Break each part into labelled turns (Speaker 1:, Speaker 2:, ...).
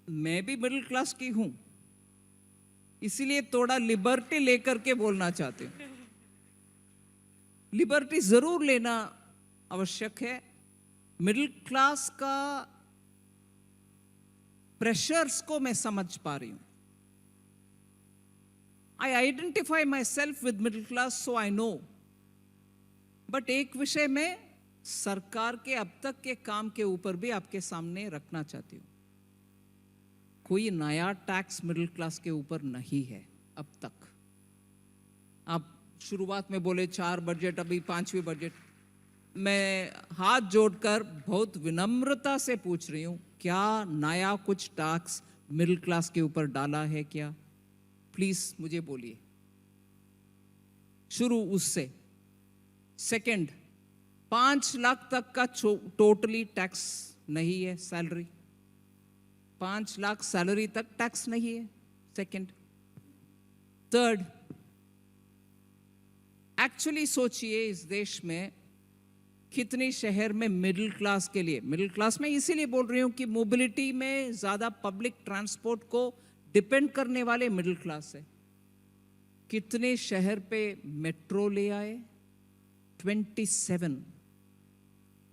Speaker 1: मैं भी middle class की हूं, इसीलिए थोड़ा लिबर्टी लेकर के बोलना चाहती हूं। लिबर्टी जरूर लेना आवश्यक है। मिडिल क्लास का प्रेशर्स को मैं समझ पा रही हूं। आई identify my self with middle class, so I know. But एक विषय में सरकार के अब तक के काम के ऊपर भी आपके सामने रखना चाहती हूं। कोई नया टैक्स मिडिल क्लास के ऊपर नहीं है अब तक। आप शुरुआत में बोले 4 बजट, अभी 5वीं बजट। मैं हाथ जोड़कर बहुत विनम्रता से पूछ रही हूं, क्या नया कुछ टैक्स मिडिल क्लास के ऊपर डाला है क्या? प्लीज मुझे बोलिए। शुरू उससे। सेकंड, 5 लाख तक का टोटली टैक्स नहीं है सैलरी। 5 लाख सैलरी तक टैक्स नहीं है। सेकंड। थर्ड, एक्चुअली सोचिए इस देश में कितने शहर में मिडिल क्लास के लिए, मिडिल क्लास में इसीलिए बोल रही हूं कि मोबिलिटी में ज्यादा पब्लिक ट्रांसपोर्ट को डिपेंड करने वाले मिडिल क्लास है। कितने शहर पे मेट्रो ले आए? 27।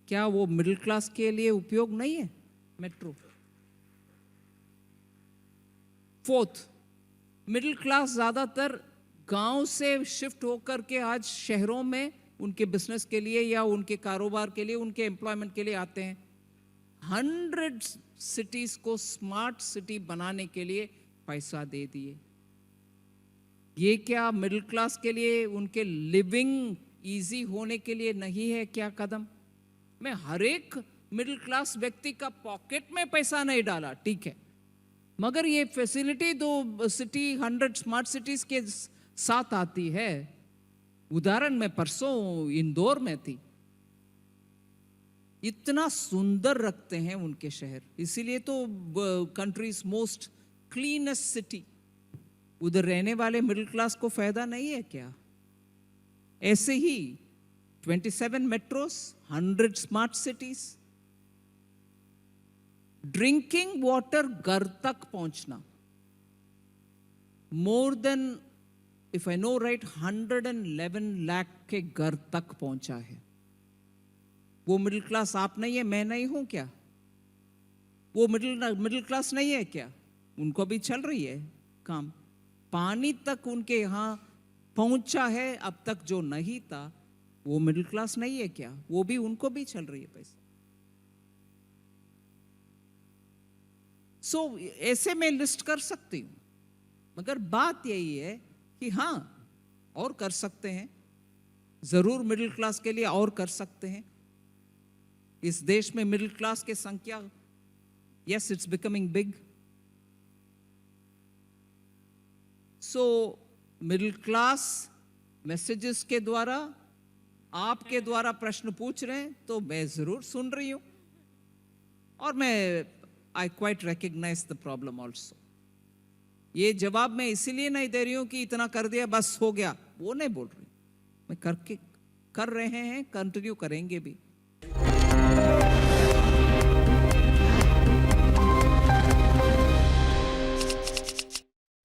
Speaker 1: क्या वो मिडिल क्लास के लिए उपयोग नहीं है मेट्रो? फोर्थ, मिडिल क्लास ज्यादातर गांव से शिफ्ट होकर के आज शहरों में उनके बिजनेस के लिए या उनके कारोबार के लिए, उनके एम्प्लॉयमेंट के लिए आते हैं। 100 सिटीज को स्मार्ट सिटी बनाने के लिए पैसा दे दिए। ये क्या मिडिल क्लास के लिए, उनके लिविंग इजी होने के लिए नहीं है क्या कदम? मैं हर एक मिडिल क्लास व्यक्ति का पॉकेट में पैसा नहीं डाला, ठीक है, मगर ये फैसिलिटी दो सिटी 100 स्मार्ट सिटीज के साथ आती है। उदाहरण में परसों इंदौर में थी। इतना सुंदर रखते हैं उनके शहर, इसीलिए तो कंट्रीज मोस्ट क्लीनेस्ट सिटी। उधर रहने वाले मिडिल क्लास को फायदा नहीं है क्या? ऐसे ही 27 metros, 100 smart cities. Drinking water घर तक पहुंचना, more than, if I know right, 111 lakh के घर तक पहुंचा है। वो मिडिल क्लास आप नहीं है, मैं नहीं हूं क्या? वो मिडिल क्लास नहीं है क्या? उनको भी चल रही है काम। पानी तक उनके यहां पहुंचा है अब तक जो नहीं था। वो मिडिल क्लास नहीं है क्या? वो भी, उनको भी चल रही है पैसा। सो ऐसे मैं लिस्ट कर सकती हूं, मगर बात यही है कि हां, और कर सकते हैं, जरूर मिडिल क्लास के लिए और कर सकते हैं। इस देश में मिडिल क्लास की संख्या, yes, it's becoming big. So middle class messages के द्वारा, आपके द्वारा प्रश्न पूछ रहे हैं तो मैं जरूर सुन रही हूं, और मैं I quite recognise the problem also. ये जवाब मैं इसीलिए नहीं दे रही हूं कि इतना कर दिया बस हो गया, वो नहीं बोल रही। मैं कर रहे हैं, कंटिन्यू करेंगे भी।